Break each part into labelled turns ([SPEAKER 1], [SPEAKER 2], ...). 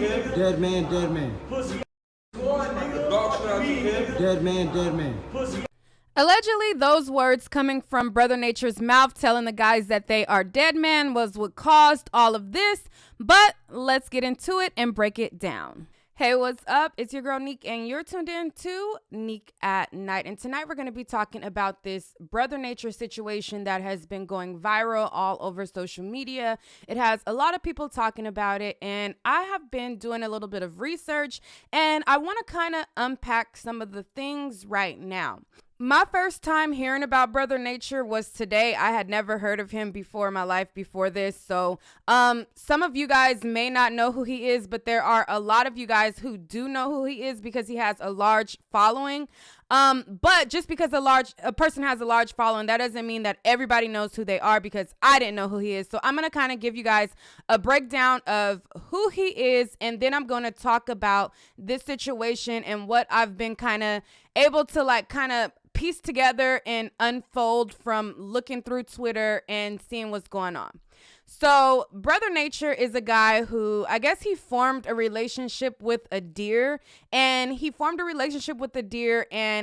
[SPEAKER 1] Dead man, dead man. Dead man, dead man.
[SPEAKER 2] Allegedly, those words coming from Brother Nature's mouth telling the guys that they are dead man was what caused all of this, but let's get into it and break it down. Hey, what's up? It's your girl Neek, and you're tuned in to Neek at Night. And tonight we're going to be talking about this Brother Nature situation that has been going viral all over social media. It has a lot of people talking about it, and I have been doing a little bit of research, and I want to kind of unpack some of the things right now. My first time hearing about Brother Nature was today. I had never heard of him before in my life before this. So some of you guys may not know who he is, but there are a lot of you guys who do know who he is because he has a large following. But just because a person has a large following, that doesn't mean that everybody knows who they are, because I didn't know who he is. So I'm going to kind of give you guys a breakdown of who he is, and then I'm going to talk about this situation and what I've been kind of able to kind of piece together and unfold from looking through Twitter and seeing what's going on. So Brother Nature is a guy who, I guess he formed a relationship with a deer, and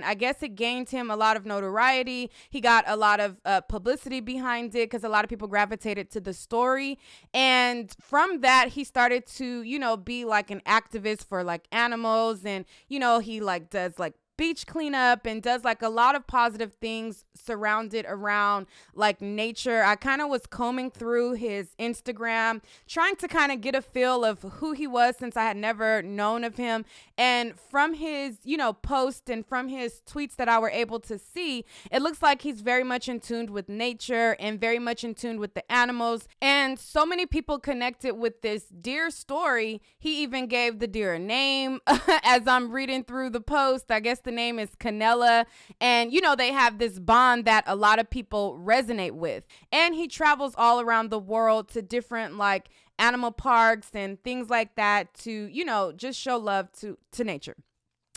[SPEAKER 2] I guess it gained him a lot of notoriety. He got a lot of publicity behind it because a lot of people gravitated to the story. And from that, he started to, be like an activist for like animals. And, he does like beach cleanup and does like a lot of positive things surrounded around like nature. I kind of was combing through his Instagram, trying to kind of get a feel of who he was since I had never known of him. And from his, post and from his tweets that I were able to see, it looks like he's very much in tune with nature and very much in tune with the animals. And so many people connected with this deer story. He even gave the deer a name. As I'm reading through the post, I guess the name is Canela, and they have this bond that a lot of people resonate with. And he travels all around the world to different like animal parks and things like that to just show love to nature.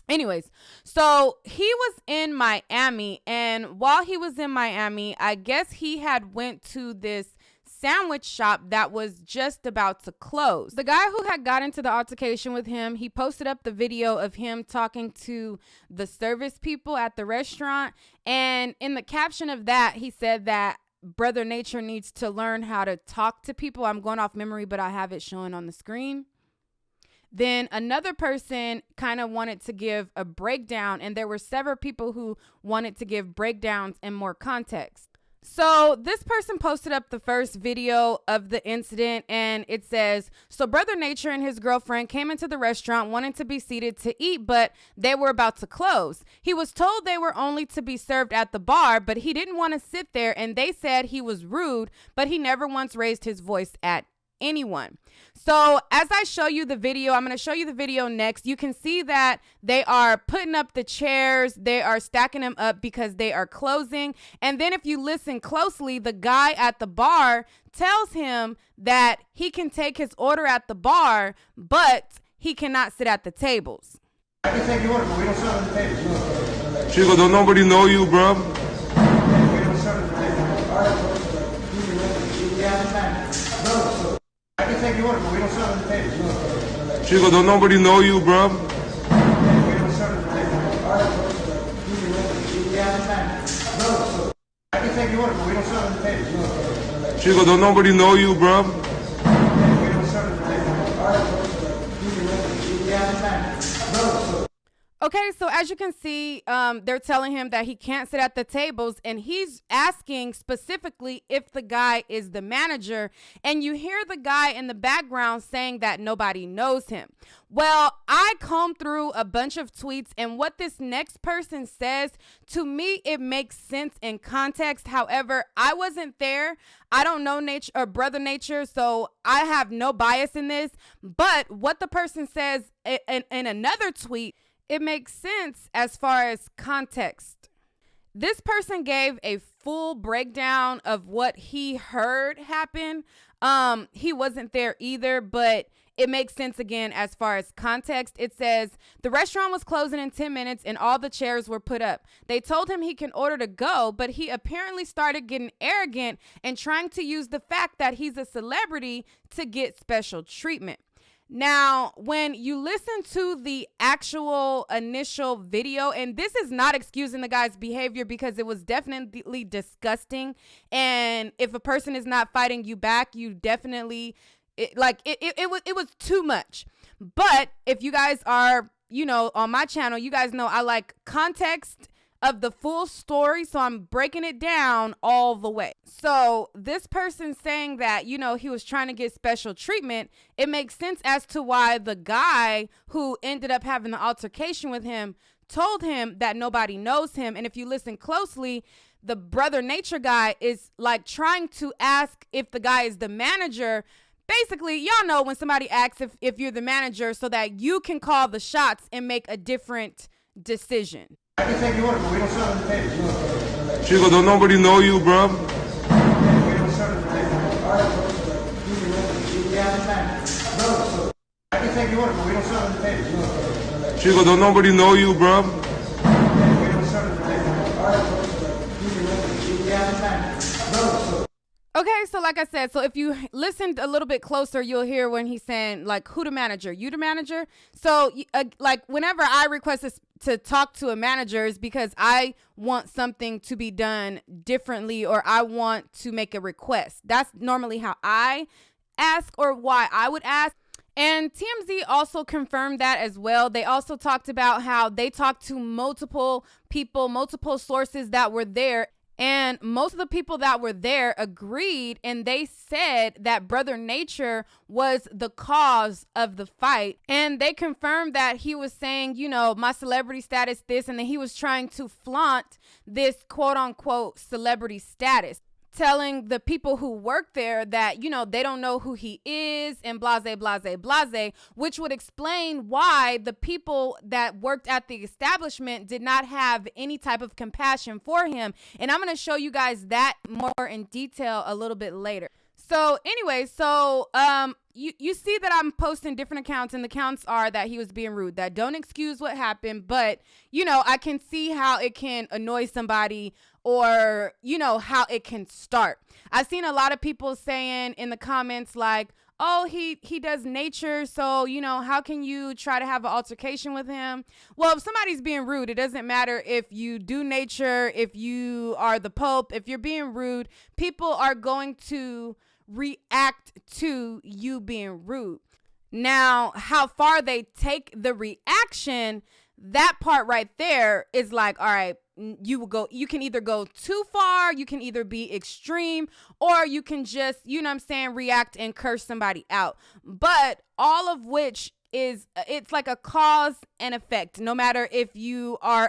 [SPEAKER 2] Anyways, so he was in Miami, and while he was in Miami, I guess he had went to this sandwich shop that was just about to close. The guy who had got into the altercation with him, he posted up the video of him talking to the service people at the restaurant, and in the caption of that, he said that Brother Nature needs to learn how to talk to people. I'm going off memory, but I have it showing on the screen. Then another person kind of wanted to give a breakdown, and there were several people who wanted to give breakdowns and more context. So this person posted up the first video of the incident, and it says, so Brother Nature and his girlfriend came into the restaurant wanting to be seated to eat, but they were about to close. He was told they were only to be served at the bar, but he didn't want to sit there, and they said he was rude, but he never once raised his voice at anyone. So as I show you the video, I'm going to show you the video next. You can see that they are putting up the chairs. They are stacking them up because they are closing. And then if you listen closely, the guy at the bar tells him that he can take his order at the bar, but he cannot sit at the tables.
[SPEAKER 1] I can take the order, but we don't serve at the tables.
[SPEAKER 3] Chico, don't nobody know you, bro?
[SPEAKER 1] We don't serve at the tables. All right, I can take the order, but we don't serve at the tables.
[SPEAKER 3] Chico, don't nobody know you, bro?
[SPEAKER 1] We don't serve at the tables. All right, I can take the order, but we don't serve at the tables.
[SPEAKER 3] Chico, don't nobody know you, bro?
[SPEAKER 1] We don't serve at the tables. All right,
[SPEAKER 2] Okay, so as you can see, they're telling him that he can't sit at the tables, and he's asking specifically if the guy is the manager, and you hear the guy in the background saying that nobody knows him. Well, I combed through a bunch of tweets, and what this next person says, to me, it makes sense in context. However, I wasn't there. I don't know Nature or Brother Nature, so I have no bias in this. But what the person says in another tweet, it makes sense as far as context. This person gave a full breakdown of what he heard happen. He wasn't there either, but it makes sense again as far as context. It says, the restaurant was closing in 10 minutes and all the chairs were put up. They told him he can order to go, but he apparently started getting arrogant and trying to use the fact that he's a celebrity to get special treatment. Now, when you listen to the actual initial video, and this is not excusing the guy's behavior because it was definitely disgusting. And if a person is not fighting you back, you definitely, it was too much. But if you guys are, on my channel, you guys know I like context of the full story, so I'm breaking it down all the way. So this person saying that, he was trying to get special treatment, it makes sense as to why the guy who ended up having the altercation with him told him that nobody knows him. And if you listen closely, the Brother Nature guy is like trying to ask if the guy is the manager. Basically, y'all know when somebody asks if you're the manager so that you can call the shots and make a different decision.
[SPEAKER 1] I can take your order, but we don't sell on the table.
[SPEAKER 3] Chico, don't nobody know you, bro.
[SPEAKER 1] We don't sell on the table. I can take your order, but we don't sell on the table.
[SPEAKER 3] Chico, don't nobody know you, bro.
[SPEAKER 1] We don't sell on the table.
[SPEAKER 2] Okay, so like I said, so if you listened a little bit closer, you'll hear when he's saying, like, who the manager? You the manager? So, like, whenever I request to talk to a manager is because I want something to be done differently or I want to make a request. That's normally how I ask or why I would ask. And TMZ also confirmed that as well. They also talked about how they talked to multiple people, multiple sources that were there. And most of the people that were there agreed, and they said that Brother Nature was the cause of the fight. And they confirmed that he was saying, my celebrity status this, and then he was trying to flaunt this quote unquote celebrity status, telling the people who work there that, they don't know who he is and blase, blase, blase, which would explain why the people that worked at the establishment did not have any type of compassion for him. And I'm going to show you guys that more in detail a little bit later. So anyway, you see that I'm posting different accounts, and the accounts are that he was being rude, that don't excuse what happened, but, I can see how it can annoy somebody or, how it can start. I've seen a lot of people saying in the comments like, oh, he does nature, so, how can you try to have an altercation with him? Well, if somebody's being rude, it doesn't matter if you do nature, if you are the Pope, if you're being rude, people are going to react to you being rude. Now, how far they take the reaction, that part right there is like, all right, you can either go too far, you can either be extreme, or you can just, react and curse somebody out. But all of which it's like a cause and effect. No matter if you are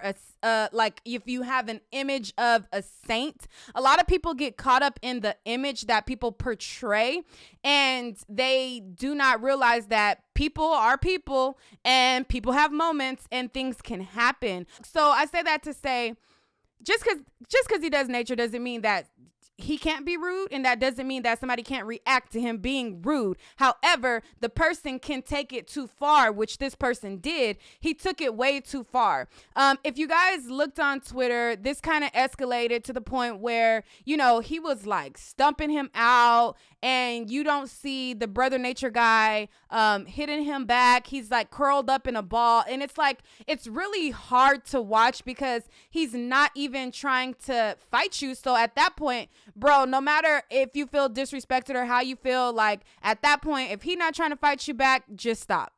[SPEAKER 2] if you have an image of a saint, a lot of people get caught up in the image that people portray, and they do not realize that people are people and people have moments and things can happen. So I say that to say, just because he does nature doesn't mean that he can't be rude, and that doesn't mean that somebody can't react to him being rude. However, the person can take it too far, which this person did. He took it way too far. If you guys looked on Twitter, this kind of escalated to the point where, he was like stumping him out, and you don't see the Brother Nature guy hitting him back. He's like curled up in a ball, and it's like, it's really hard to watch because he's not even trying to fight you. So at that point, bro, no matter if you feel disrespected or how you feel, like at that point, if he's not trying to fight you back, just stop.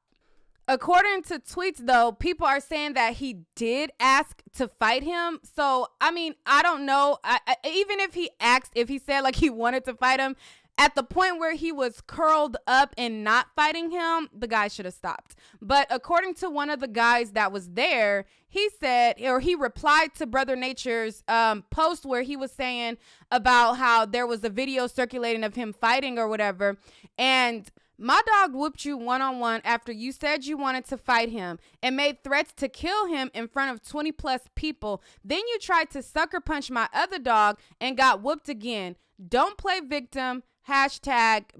[SPEAKER 2] According to tweets, though, people are saying that he did ask to fight him. So, I mean, I don't know. Even if he said like he wanted to fight him, at the point where he was curled up and not fighting him, the guy should have stopped. But according to one of the guys that was there, he said, or he replied to Brother Nature's post where he was saying about how there was a video circulating of him fighting or whatever. And my dog whooped you one-on-one after you said you wanted to fight him and made threats to kill him in front of 20 plus people. Then you tried to sucker punch my other dog and got whooped again. Don't play victim.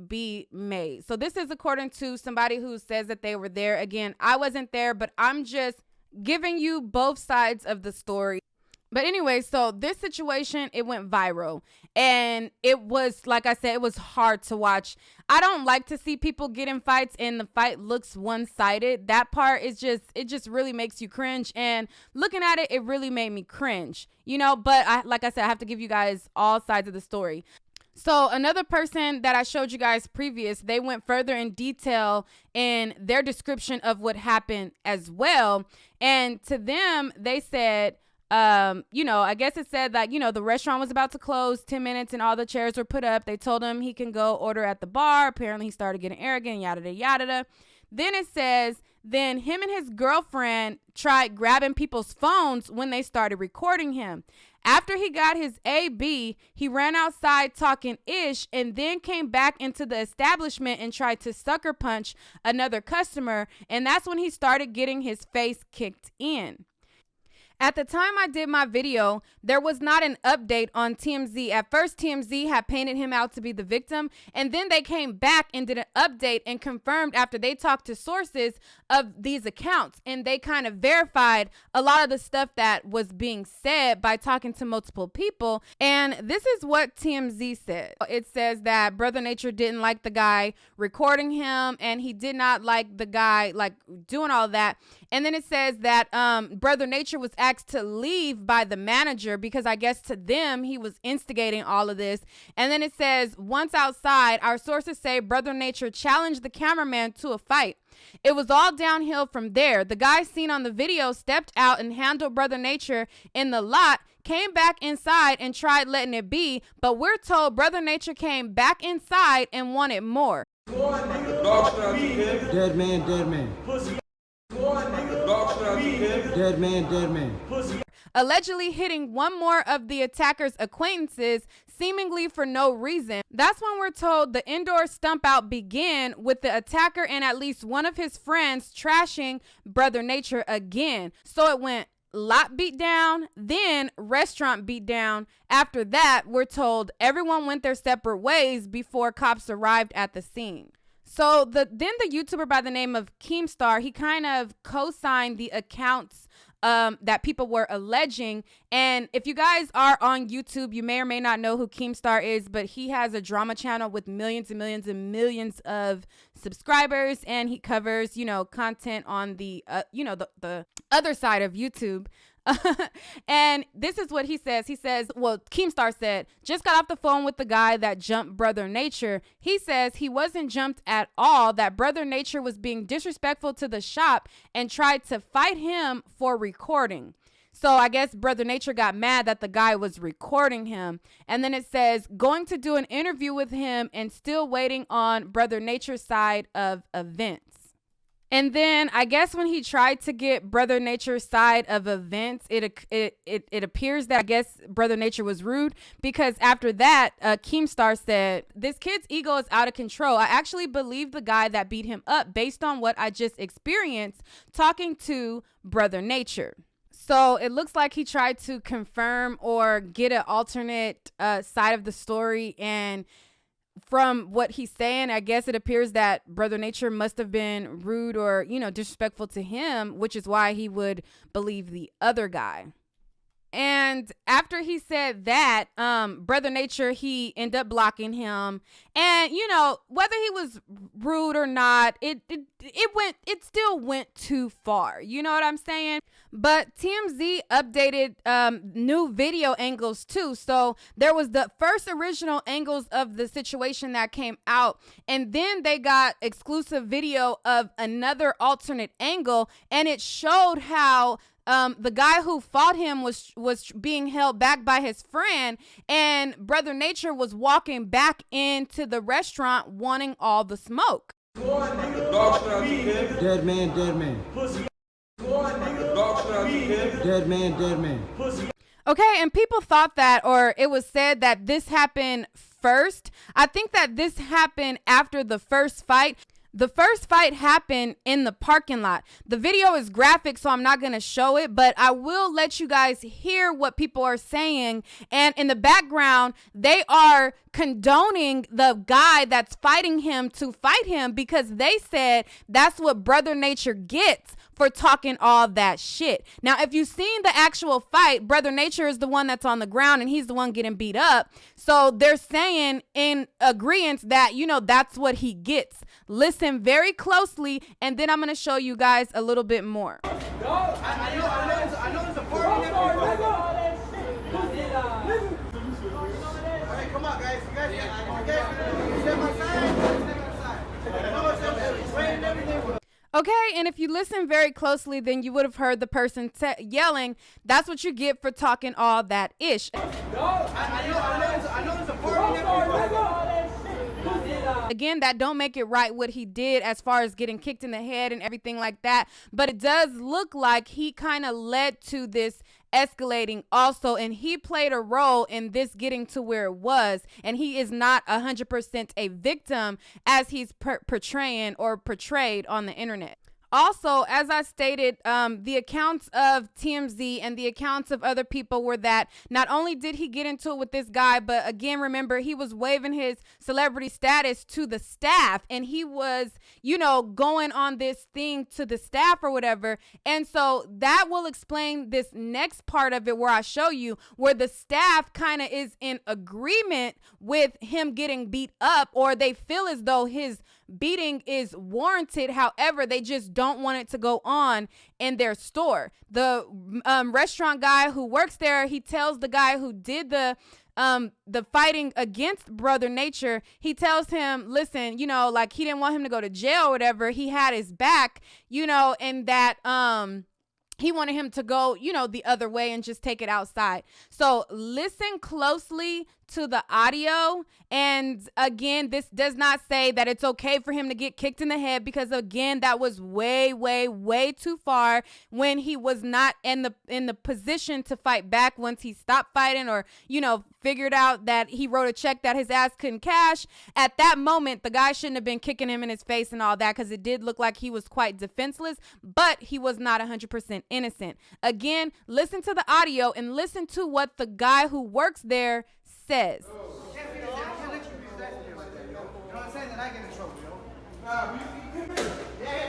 [SPEAKER 2] #be made. So this is according to somebody who says that they were there. Again, I wasn't there, but I'm just giving you both sides of the story. But anyway, so this situation, it went viral, and it was, like I said, it was hard to watch. I don't like to see people get in fights and the fight looks one-sided. That part is it just really makes you cringe, and looking at it, it really made me cringe, you know, but like I said, I have to give you guys all sides of the story. So another person that I showed you guys previous, they went further in detail in their description of what happened as well. And to them, they said, you know, I guess it said that, you know, the restaurant was about to close 10 minutes and all the chairs were put up. They told him he can go order at the bar. Apparently he started getting arrogant, yada, yada, yada. Then it says, then him and his girlfriend tried grabbing people's phones when they started recording him. After he got his AB, he ran outside talking ish and then came back into the establishment and tried to sucker punch another customer. And that's when he started getting his face kicked in. At the time I did my video, there was not an update on TMZ. At first, TMZ had painted him out to be the victim, and then they came back and did an update and confirmed after they talked to sources of these accounts, and they kind of verified a lot of the stuff that was being said by talking to multiple people. And this is what TMZ said. It says that Brother Nature didn't like the guy recording him, and he did not like the guy like doing all that. And then it says that Brother Nature was asked to leave by the manager because I guess to them he was instigating all of this. And then it says, once outside, our sources say Brother Nature challenged the cameraman to a fight. It was all downhill from there. The guy seen on the video stepped out and handled Brother Nature in the lot, came back inside and tried letting it be, but we're told Brother Nature came back inside and wanted more.
[SPEAKER 1] Dead man, dead man. Dead man, dead man.
[SPEAKER 2] Allegedly hitting one more of the attacker's acquaintances, seemingly for no reason. That's when we're told the indoor stump out began with the attacker and at least one of his friends trashing Brother Nature again. So it went lot beat down, then restaurant beat down. After that, we're told everyone went their separate ways before cops arrived at the scene. So then the YouTuber by the name of Keemstar, he kind of co-signed the accounts that people were alleging. And if you guys are on YouTube, you may or may not know who Keemstar is, but he has a drama channel with millions and millions and millions of subscribers, and he covers, you know, content on the, you know, the other side of YouTube. And this is what he says. He says, well, Keemstar said, just got off the phone with the guy that jumped Brother Nature. He says he wasn't jumped at all, that Brother Nature was being disrespectful to the shop and tried to fight him for recording. So I guess Brother Nature got mad that the guy was recording him. And then it says, going to do an interview with him and still waiting on Brother Nature's side of events. And then I guess when he tried to get Brother Nature's side of events, it appears that I guess Brother Nature was rude, because after that, Keemstar said, this kid's ego is out of control. I actually believe the guy that beat him up based on what I just experienced talking to Brother Nature. So it looks like he tried to confirm or get an alternate side of the story, and from what he's saying, I guess it appears that Brother Nature must have been rude or, you know, disrespectful to him, which is why he would believe the other guy. And after he said that, Brother Nature, he ended up blocking him. And, you know, whether he was rude or not, it still went too far. You know what I'm saying? But TMZ updated new video angles too. So there was the first original angles of the situation that came out, and then they got exclusive video of another alternate angle, and it showed how the guy who fought him was being held back by his friend, and Brother Nature was walking back into the restaurant wanting all the smoke.
[SPEAKER 1] Dead man, dead man. Dead man, dead man.
[SPEAKER 2] Okay, and people thought that, or it was said that this happened first. I think that this happened after the first fight. The first fight happened in the parking lot. The video is graphic, so I'm not going to show it, but I will let you guys hear what people are saying. And in the background, they are condoning the guy that's fighting him to fight him because they said that's what Brother Nature gets for talking all that shit. Now, if you've seen the actual fight, Brother Nature is the one that's on the ground and he's the one getting beat up. So they're saying in agreement that, you know, that's what he gets. Listen very closely, and then I'm going to show you guys a little bit more.
[SPEAKER 1] I know it's a party. All right, come on, guys. You guys step outside. It's raining everything.
[SPEAKER 2] Okay, and if you listen very closely, then you would have heard the person yelling, that's what you get for talking all that ish.
[SPEAKER 1] I know it's a party.
[SPEAKER 2] Again, that don't make it right what he did as far as getting kicked in the head and everything like that. But it does look like he kind of led to this escalating also, and he played a role in this getting to where it was, and he is not 100% a victim as he's portrayed on the internet. Also, as I stated, the accounts of TMZ and the accounts of other people were that not only did he get into it with this guy, but again, remember, he was waving his celebrity status to the staff, and he was, you know, going on this thing to the staff or whatever. And so that will explain this next part of it where I show you where the staff kind of is in agreement with him getting beat up, or they feel as though his beating is warranted. However, they just don't want it to go on in their store. The restaurant guy who works there, he tells the guy who did the fighting against Brother Nature, he tells him, listen, you know, like he didn't want him to go to jail or whatever. He had his back, you know, and that he wanted him to go, you know, the other way and just take it outside. So listen closely to the audio. And again, this does not say that it's okay for him to get kicked in the head, because again, that was way, way, way too far when he was not in the position to fight back once he stopped fighting, or, you know, figured out that he wrote a check that his ass couldn't cash. At that moment, the guy shouldn't have been kicking him in his face and all that, because it did look like he was quite defenseless, but he was not 100% innocent. Again, listen to the audio and listen to what the guy who works there says.
[SPEAKER 1] Yeah, I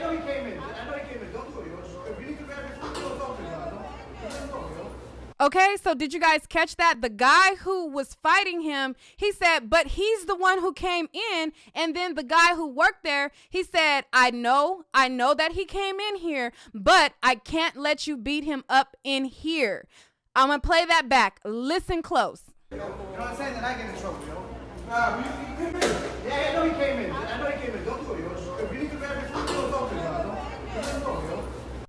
[SPEAKER 1] know he came in. Don't do it, yo. If you need to grab your food, don't do it.
[SPEAKER 2] Okay, so did you guys catch that? The guy who was fighting him, he said, but he's the one who came in. And then the guy who worked there, he said, I know that he came in here, but I can't let you beat him up in here. I'm going to play that back. Listen close.
[SPEAKER 1] You know what I'm saying? That I get in trouble, yo. Yeah, I know he came in. Don't do it, yo. If you need to grab your food, don't do it.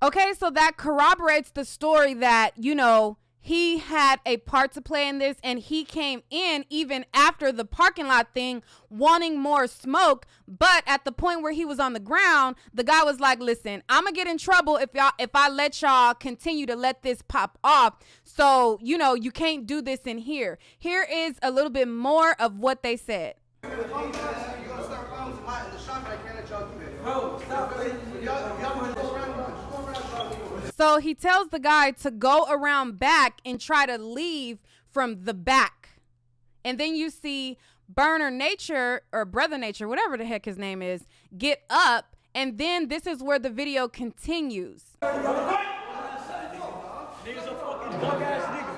[SPEAKER 2] Okay, so that corroborates the story that, you know, he had a part to play in this, and he came in even after the parking lot thing wanting more smoke. But at the point where he was on the ground, the guy was like, listen, I'm gonna get in trouble if I let y'all continue to let this pop off. So, you know, you can't do this in here. Here is a little bit more of what they said.
[SPEAKER 1] You're gonna start problems in the shop, I can't let y'all do that. Bro, stop. Y'all want to go around.
[SPEAKER 2] So he tells the guy to go around back and try to leave from the back. And then you see Burner Nature, or Brother Nature, whatever the heck his name is, get up. And then this is where the video continues.
[SPEAKER 4] Niggas a fucking bug ass nigga.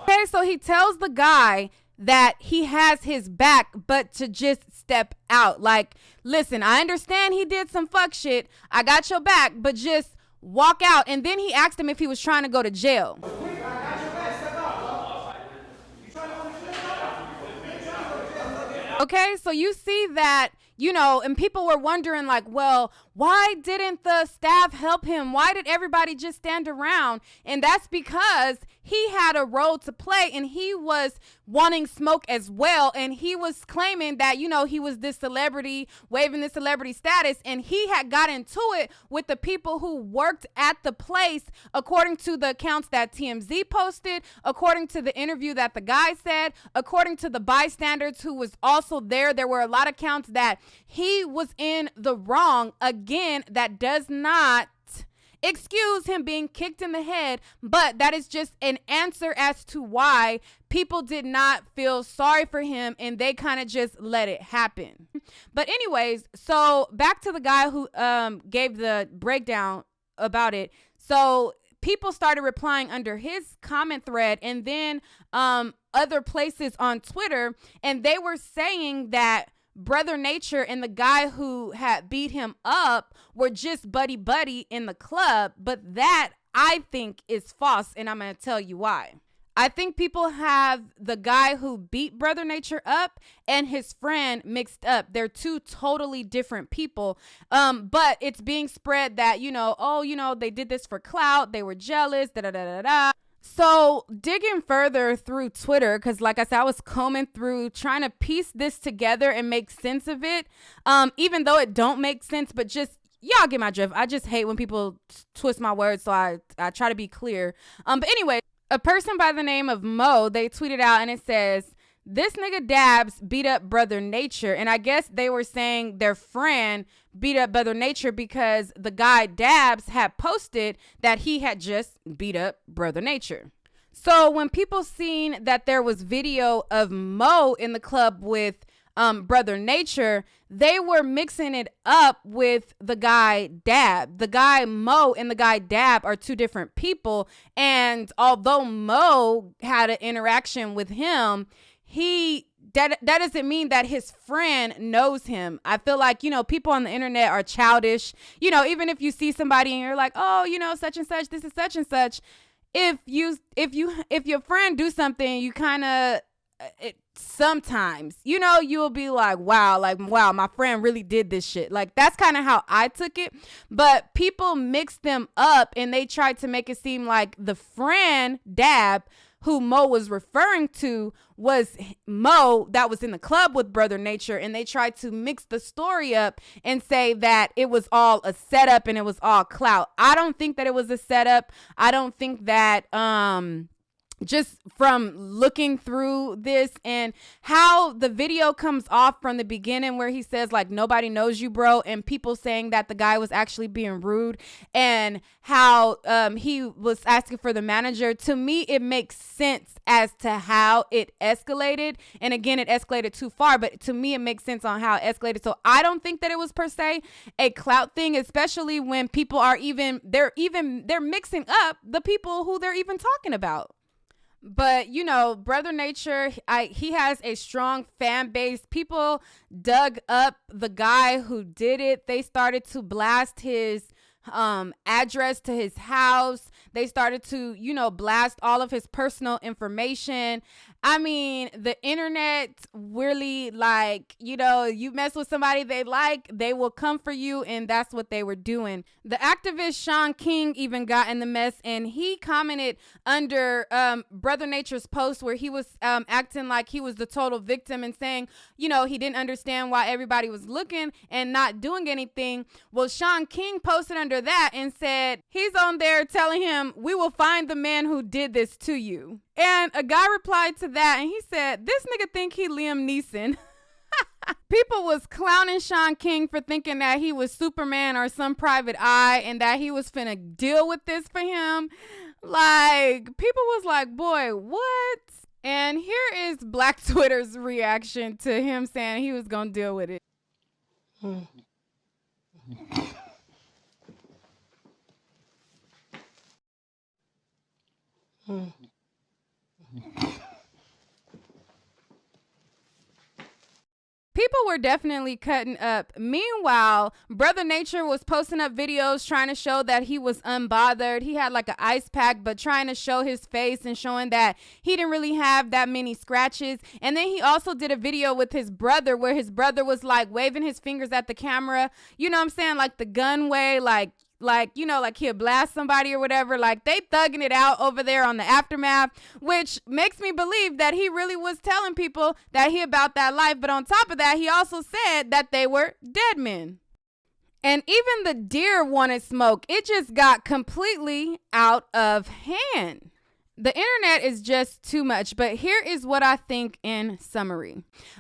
[SPEAKER 2] Okay, so he tells the guy that he has his back, but to just step out. Like, listen, I understand he did some fuck shit. I got your back, but just walk out. And then he asked him if he was trying to go to jail. Okay, so you see that, you know, and people were wondering like, well, why didn't the staff help him? Why did everybody just stand around? And that's because he had a role to play, and he was wanting smoke as well. And he was claiming that, you know, he was this celebrity, waving this celebrity status, and he had got into it with the people who worked at the place, according to the accounts that TMZ posted, according to the interview that the guy said, according to the bystanders who was also there. There were a lot of accounts that he was in the wrong. Again, that does not excuse him being kicked in the head, but that is just an answer as to why people did not feel sorry for him and they kind of just let it happen. But anyways, so back to the guy who gave the breakdown about it. So people started replying under his comment thread, and then other places on Twitter, and they were saying that Brother Nature and the guy who had beat him up were just buddy in the club. But that, I think, is false, and I'm going to tell you why. I think people have the guy who beat Brother Nature up and his friend mixed up. They're two totally different people. But it's being spread that, you know, oh, you know, they did this for clout. They were jealous, da-da-da-da-da. So digging further through Twitter, because like I said, I was combing through trying to piece this together and make sense of it, even though it don't make sense, but just y'all get my drift. I just hate when people twist my words, so I try to be clear. But anyway, a person by the name of Mo, they tweeted out and it says, "This nigga Dabs beat up Brother Nature." And I guess they were saying their friend beat up Brother Nature because the guy Dabs had posted that he had just beat up Brother Nature. So when people seen that there was video of Mo in the club with Brother Nature, they were mixing it up with the guy Dab. The guy Mo and the guy Dab are two different people. And although Mo had an interaction with him, that doesn't mean that his friend knows him. I feel like, you know, people on the internet are childish. You know, even if you see somebody and you're like, oh, you know, such and such, this is such and such. If your friend do something, you kind of, sometimes, you know, you'll be like, wow, my friend really did this shit. Like, that's kind of how I took it. But people mixed them up and they tried to make it seem like the friend Dab, who Mo was referring to, was Mo that was in the club with Brother Nature, and they tried to mix the story up and say that it was all a setup and it was all clout. I don't think that it was a setup. I don't think that just from looking through this and how the video comes off from the beginning, where he says like, nobody knows you, bro, and people saying that the guy was actually being rude, and how he was asking for the manager. To me, it makes sense as to how it escalated. And again, it escalated too far, but to me, it makes sense on how it escalated. So I don't think that it was per se a clout thing, especially when people are they're mixing up the people who they're even talking about. But, you know, Brother Nature, he has a strong fan base. People dug up the guy who did it. They started to blast his address to his house. They started to, you know, blast all of his personal information. I mean, the internet really, like, you know, you mess with somebody they like, they will come for you, and that's what they were doing. The activist Sean King even got in the mess, and he commented under Brother Nature's post where he was acting like he was the total victim and saying, you know, he didn't understand why everybody was looking and not doing anything. Well, Sean King posted under that and said he's on there telling him, "We will find the man who did this to you." And a guy replied to that and he said, "This nigga think he Liam Neeson." People was clowning Sean King for thinking that he was Superman or some private eye and that he was finna deal with this for him. Like, people was like, boy, what? And here is Black Twitter's reaction to him saying he was gonna deal with it. People were definitely cutting up. Meanwhile, Brother Nature was posting up videos trying to show that he was unbothered. He had like an ice pack, but trying to show his face and showing that he didn't really have that many scratches. And then he also did a video with his brother where his brother was like waving his fingers at the camera. You know what I'm saying? Like the gun way, like he'll blast somebody or whatever. Like they thugging it out over there on the Aftermath, which makes me believe that he really was telling people that he about that life. But on top of that, he also said that they were dead men. And even the deer wanted smoke. It just got completely out of hand. The internet is just too much, but here is what I think in summary.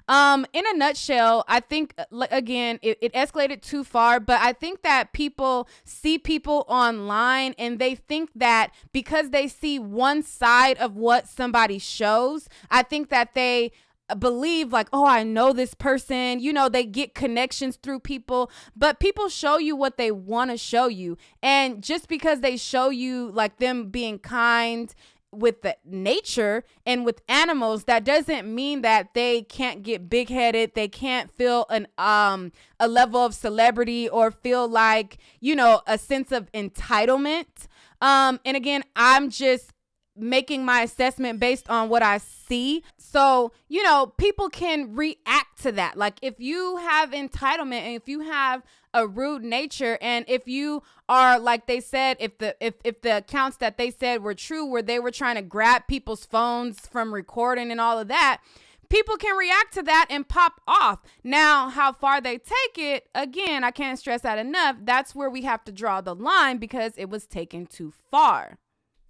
[SPEAKER 2] In a nutshell, I think, again, it escalated too far, but I think that people see people online and they think that because they see one side of what somebody shows, I think that they believe like, oh, I know this person, you know, they get connections through people, but people show you what they want to show you. And just because they show you like them being kind with the nature and with animals, that doesn't mean that they can't get big-headed. They can't feel a level of celebrity or feel like, you know, a sense of entitlement. And again, I'm just making my assessment based on what I see. So, you know, people can react to that. Like if you have entitlement and if you have a rude nature, and if you are, like they said, if the accounts that they said were true, where they were trying to grab people's phones from recording and all of that, people can react to that and pop off. Now, how far they take it, again, I can't stress that enough. That's where we have to draw the line because it was taken too far.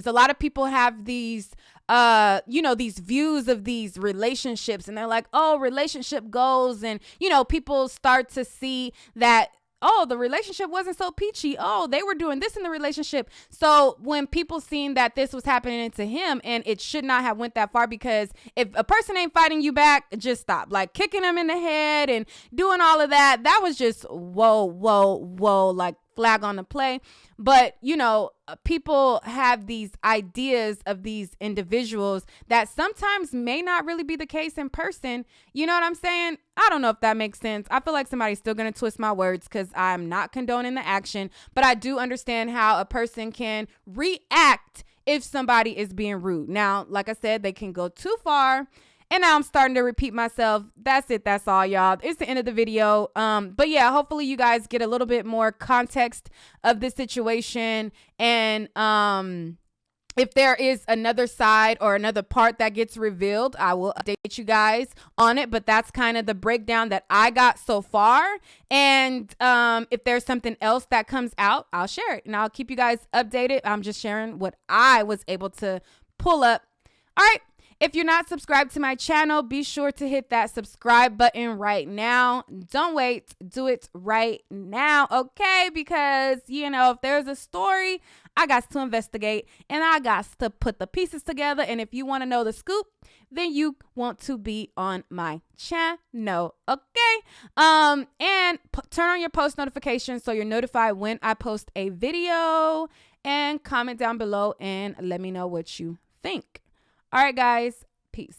[SPEAKER 2] A lot of people have these, these views of these relationships, and they're like, oh, relationship goals. And, you know, people start to see that, oh, the relationship wasn't so peachy. Oh, they were doing this in the relationship. So when people seen that this was happening to him, and it should not have went that far, because if a person ain't fighting you back, just stop. Like kicking them in the head and doing all of that, that was just whoa, like flag on the play. But, you know, people have these ideas of these individuals that sometimes may not really be the case in person. You know what I'm saying? I don't know if that makes sense. I feel like somebody's still going to twist my words because I'm not condoning the action, but I do understand how a person can react if somebody is being rude. Now, like I said, they can go too far. And now I'm starting to repeat myself. That's it. That's all, y'all. It's the end of the video. But yeah, hopefully you guys get a little bit more context of this situation. And if there is another side or another part that gets revealed, I will update you guys on it. But that's kind of the breakdown that I got so far. And if there's something else that comes out, I'll share it and I'll keep you guys updated. I'm just sharing what I was able to pull up. All right. If you're not subscribed to my channel, be sure to hit that subscribe button right now. Don't wait. Do it right now, okay? Because, you know, if there's a story, I got to investigate and I got to put the pieces together. And if you want to know the scoop, then you want to be on my channel, okay? And turn on your post notifications so you're notified when I post a video, and comment down below and let me know what you think. All right, guys. Peace.